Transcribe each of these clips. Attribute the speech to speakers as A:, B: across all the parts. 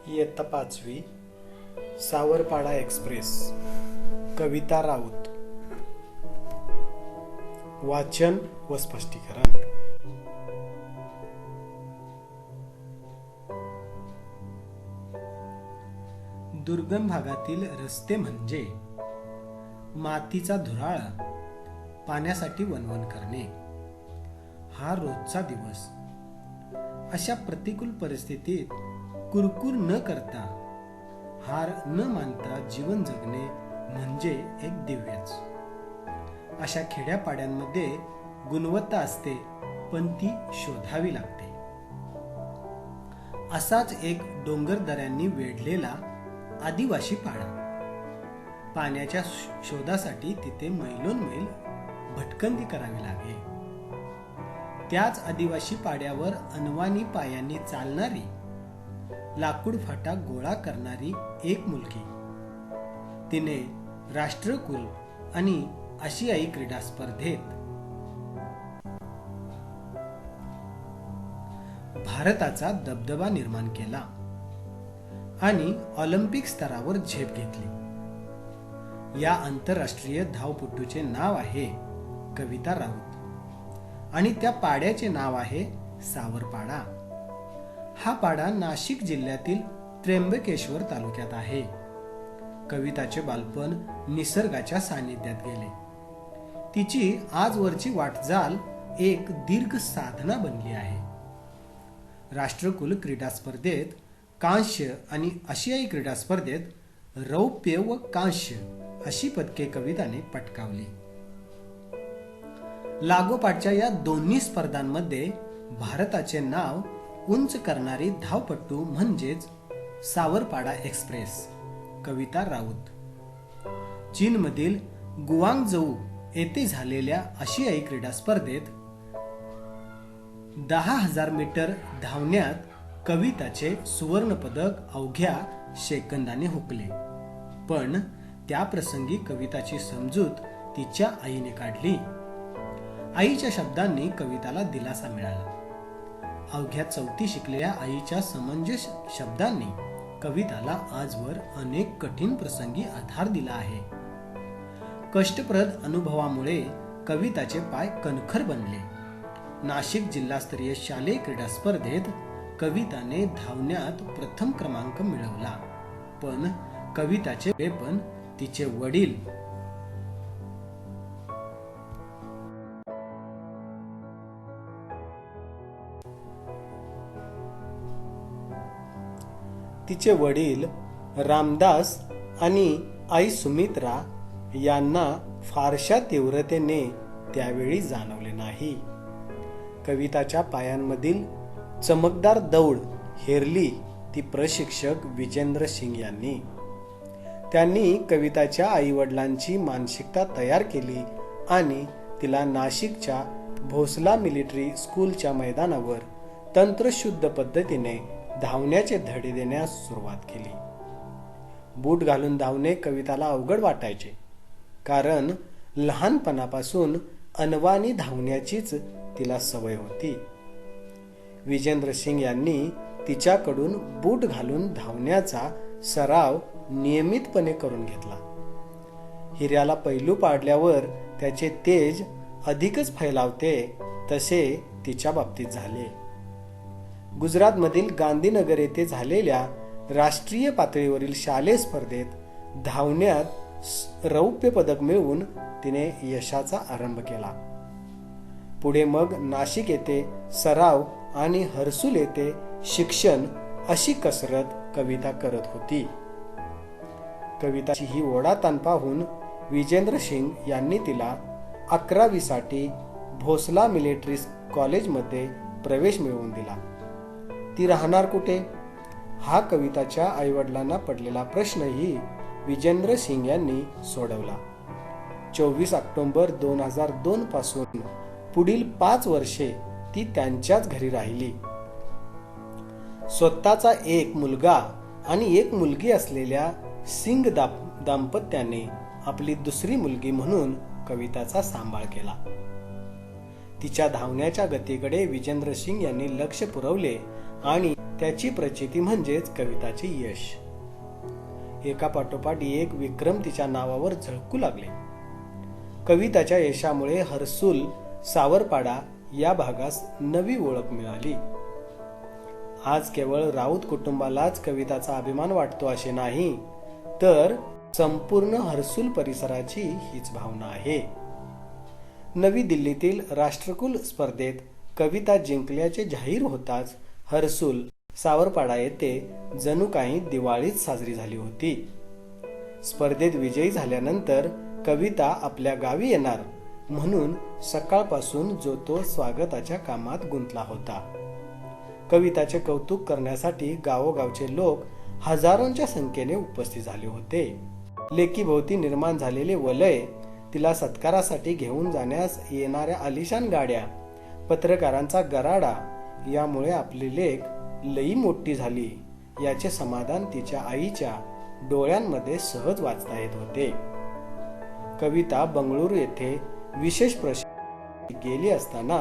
A: इयत्ता 5वी सावरपाडा एक्सप्रेस. कविता राऊत. वाचन व स्पष्टीकरण. दुर्गम भागातील रस्ते म्हणजे मातीचा धुराळा, पाण्यासाठी वणवण करणे हा रोजचा दिवस. अशा प्रतिकूल परिस्थितीत कुरकुर न करता, हार न मानता जीवन जगणे म्हणजे एक दिव्यच. अशा खेड्यापाड्यांमध्ये गुणवत्ता असते, पण ती शोधावी लागते. असाच एक डोंगर दऱ्यांनी वेढलेला आदिवासी पाडा. पाण्याच्या शोधासाठी तिथे मैलोनमैल भटकंती करावी लागे. त्याच आदिवासी पाड्यावर अनवाणी पायांनी चालणारी, लाकूड फाटा गोळा करणारी एक मुलगी. तिने राष्ट्रकुल आणि आशियाई क्रीडा स्पर्धेत भारताचा दबदबा निर्माण केला आणि ऑलिम्पिक स्तरावर झेप घेतली. या आंतरराष्ट्रीय धावपटूचे नाव आहे कविता राऊत आणि त्या पाड्याचे नाव आहे सावरपाडा. हा पाडा नाशिक जिल्ह्यातील त्र्यंबकेश्वर तालुक्यात आहे. कविताचे बालपण निसर्गाच्या सानिध्यात गेले. तिची आजवरची वाटचाल एक दीर्घ साधना बनली आहे. राष्ट्रकुल क्रीडा स्पर्धेत कांस्य आणि आशियाई क्रीडा स्पर्धेत रौप्य व कांस्य अशी पदके कविताने पटकावली. लागोपाठच्या या दोन्ही स्पर्धांमध्ये भारताचे नाव उंच करणारी धावपटू म्हणजेच सावरपाडा एक्सप्रेस कविता राऊत. चीनमधील गुआंगझू येथे झालेल्या आशियाई क्रीडा स्पर्धेत 10,000 मीटर धावण्यात कविताचे सुवर्ण पदक अवघ्या सेकंदाने हुकले. पण त्या प्रसंगी कविताची समजूत तिच्या आईने काढली. आईच्या शब्दांनी कविताला दिलासा मिळाला. अवघ्या 4थी शिकलेल्या आईच्या समंजस शब्दांनी कविताला आजवर अनेक कठीण प्रसंगी आधार दिला आहे. कष्टप्रद अनुभवामुळे कविताचे पाय कणखर बनले. नाशिक जिल्हास्तरीय शालेय क्रीडा स्पर्धेत कविताने धावण्यात प्रथम क्रमांक मिळवला. पण कविताचे वेपन तिचे वडील रामदास आणि आई सुमित्रा यांना फारशा तीव्रतेने त्यावेळी जाणवले नाही. कविताच्या पायांमधील चमकदार दौड हेरली ती प्रशिक्षक विजेंद्र सिंग यांनी. त्यांनी कविताच्या आई वडिलांची मानसिकता तयार केली आणि तिला नाशिकच्या भोसला मिलिटरी स्कूलच्या मैदानावर तंत्रशुद्ध पद्धतीने धावण्याचे धडे देण्यास सुरुवात केली. बूट घालून धावणे कविताला अवघड वाटायचे, कारण लहानपणापासून अनवाणी धावण्याचीच तिला सवय होती. विजेंद्र सिंग यांनी तिच्याकडून बूट घालून धावण्याचा सराव नियमितपणे करून घेतला. हिऱ्याला पैलू पाडल्यावर त्याचे तेज अधिकच फैलावते, तसे तिच्या बाबतीत झाले. गुजरातमधील गांधीनगर येथे झालेल्या राष्ट्रीय पातळीवरील शालेय स्पर्धेत धावण्यात रौप्य पदक मिळवून तिने यशाचा आरंभ केला. पुढे मग नाशिक येथे सराव आणि हर्सुल येथे शिक्षण अशी कसरत कविता करत होती. कविताची ही ओढाताण पाहून विजेंद्र सिंग यांनी तिला 11वी साठी भोसला मिलिटरी कॉलेजमध्ये प्रवेश मिळवून दिला. ती राहणार कुठे, हा कविताच्या आईवडिलांना पडलेला प्रश्नही विजेंद्र सिंग यांनी सोडवला. 24 ऑक्टोबर 2002 पासून पुढील 5 वर्षे ती त्यांच्याच घरी राहिली. स्वतःचा एक मुलगा आणि एक मुलगी असलेल्या सिंग दाम्पत्याने आपली दुसरी मुलगी म्हणून कविताचा सांभाळ केला. तिच्या धावण्याच्या गतीकडे विजेंद्र सिंग यांनी लक्ष पुरवले आणि त्याची प्रचिती म्हणजेच कविताचे यश. एका पाठोपाठ एक विक्रम तिच्या नावावर झळकू लागले. कविताच्या यशामुळे हर्सुल सावरपाडा या भागास नवी ओळख मिळाली. आज केवळ राऊत कुटुंबालाच कविताचा अभिमान वाटतो असे नाही, तर संपूर्ण हर्सुल परिसराची हीच भावना आहे. नवी दिल्लीतील राष्ट्रकुल स्पर्धेत कविता जिंकल्याचे जाहीर होताच हर्सुल सावरपाडा येथे जणू काही दिवाळीच साजरी झाली होती. स्पर्धेत विजयी झाल्यानंतर कविता आपल्या गावी येणार म्हणून सकाळपासून जो तो स्वागताच्या कामात गुंतला होता. कविताचे कौतुक करण्यासाठी गावोगावचे लोक हजारोंच्या संख्येने उपस्थित झाले होते. लेकीभोवती निर्माण झालेले वलय, तिला सत्कारासाठी घेऊन जाण्यास येणाऱ्या आलिशान गाड्या, पत्रकारांचा गराडा यामुळे आपली लेक लई मोठी झाली याचे समाधान तिच्या आईच्या डोळ्यांमध्ये सहज वाचता येत होते. कविता बंगळुरू येथे विशेष प्रशिक्षणासाठी गेली असताना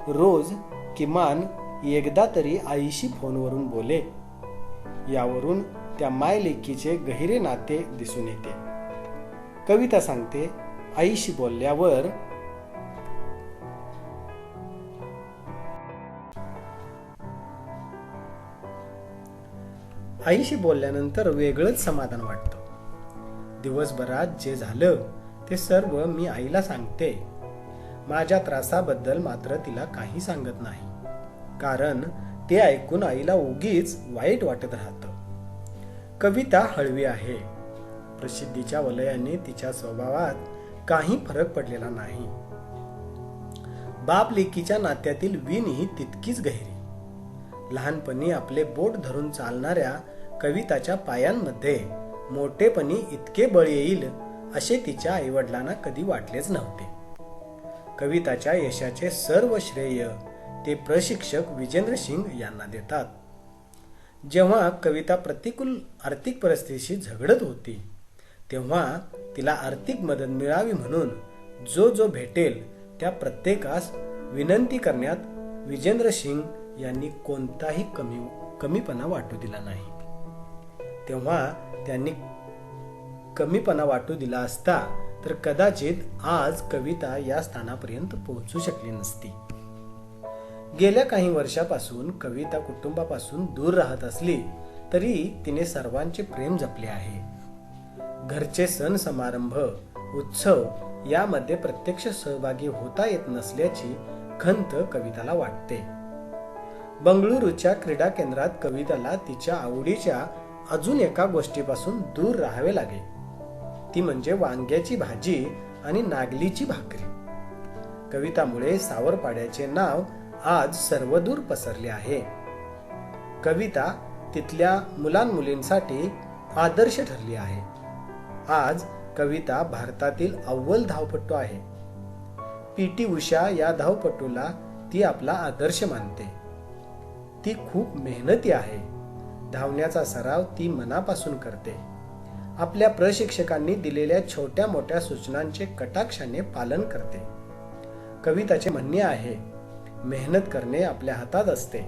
A: रोज किमान एकदा तरी आईशी फोनवरून बोले. यावरून त्या माय लेकीचे गहिरे नाते दिसून येते. कविता सांगते, आईशी बोलल्यावर आईशी बोलल्यानंतर वेगळंच समाधान वाटतं. दिवसभरात जे झालं ते सर्व मी आईला सांगते. माझ्या त्रासाबद्दल मात्र तिला काही सांगत नाही, कारण ते ऐकून आईला उगीच वाईट वाटत राहतं. कविता हळवी आहे. प्रसिद्धीच्या वलयाने तिच्या स्वभावात काही फरक पडलेला नाही. बाप लेकीच्या नात्यातील वीण ही तितकीच गहिरी. लहानपणी आपले बोट धरून चालणाऱ्या कविताच्या पायांमध्ये मोठेपणी इतके बळ येईल असे तिच्या आईवडिलांना कधी वाटलेच नव्हते. कविताच्या यशाचे सर्व श्रेय ते प्रशिक्षक विजेंद्र सिंग यांना देतात. जेव्हा कविता प्रतिकूल आर्थिक परिस्थितीशी झगडत होती, तेव्हा तिला आर्थिक मदत मिळावी म्हणून जो भेटेल त्या प्रत्येकास विनंती करण्यात विजेंद्र सिंग यांनी कोणताही कमीपणा वाटू दिला नाही. तेव्हा त्यांनी कमीपणा वाटू दिला असता तर कदाचित आज कविता या स्थानापर्यंत पोहोचू शकली नसती. गेल्या काही वर्षापासून कविता कुटुंबापासून दूर राहत असली तरी तिने सर्वांचे प्रेम जपले आहे. घरचे सण समारंभ, उत्सव यामध्ये प्रत्यक्ष सहभागी होता येत नसल्याची खंत कविताला वाटते. बंगळुरूच्या क्रीडा केंद्रात कविताला तिच्या आवडीच्या अजून एका गोष्टीपासून दूर राहावे लागे. ती म्हणजे वांग्याची भाजी आणि नागलीची भाकरी. कवितामुळे सावरपाड्याचे नाव आज सर्वदूर पसरले आहे. कविता तिथल्या मुलांमुलींसाठी आदर्श ठरली आहे. आज कविता भारतातील अव्वल धावपटू आहे. पी.टी. उषा या धावपटूला ती आपला आदर्श मानते. ती खूप मेहनती आहे. धावण्याचा सराव ती मनापासून करते. आपल्या प्रशिक्षकांनी दिलेल्या छोट्या मोठ्या सूचनांचे कटाक्षाने पालन करते. कविताचे म्हणणे आहे, मेहनत करणे आपल्या हातात असते.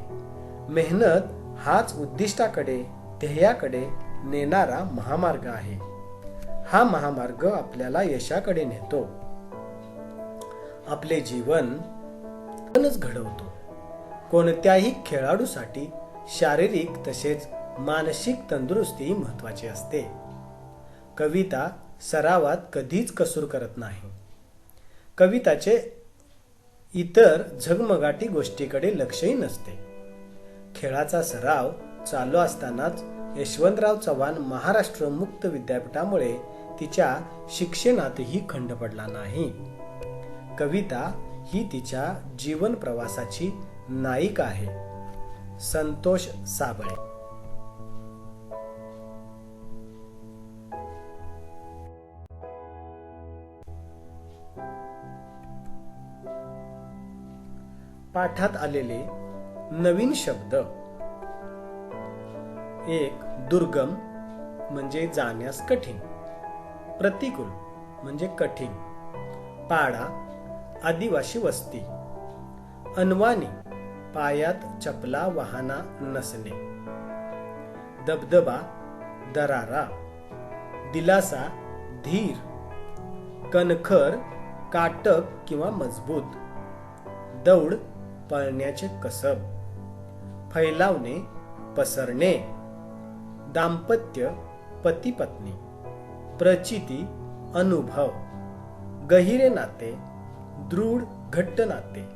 A: मेहनत हाच उद्दिष्टाकडे, ध्येयाकडे नेणारा महामार्ग आहे. हा महामार्ग आपल्याला यशाकडे नेतो. आपले जीवन घडवतो. कोणत्याही खेळाडूसाठी शारीरिक तसेच मानसिक तंदुरुस्ती महत्वाची असते. कविता सरावात कधीच कसूर करत नाही. कविताचे इतर झगमगाटी गोष्टीकडे लक्षही नसते. खेळाचा सराव चालू असतानाच यशवंतराव चव्हाण महाराष्ट्र मुक्त विद्यापीठामुळे तिच्या शिक्षणातही खंड पडला नाही. कविता ही तिच्या जीवन प्रवासाची नायिका आहे. संतोष साबळे. पाठात आलेले नवीन शब्द. एक, दुर्गम म्हणजे जाण्यास कठीण. प्रतिकूल म्हणजे कठीण. पाडा, आदिवासी वस्ती. अनवाणी पायात चपला वाहना नसणे. दबदबा, दरारा. दिलासा, धीर. कणखर, काटक किंवा मजबूत. दौड, पळण्याचे कसब. फैलावणे, पसरणे. दाम्पत्य, पती पत्नी. प्रचिती, अनुभव. गहिरे नाते, दृढ घट्ट नाते.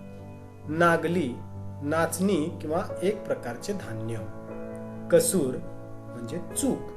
A: नागली, नाचणी किंवा एक प्रकारचे धान्य. कसूर म्हणजे चूक.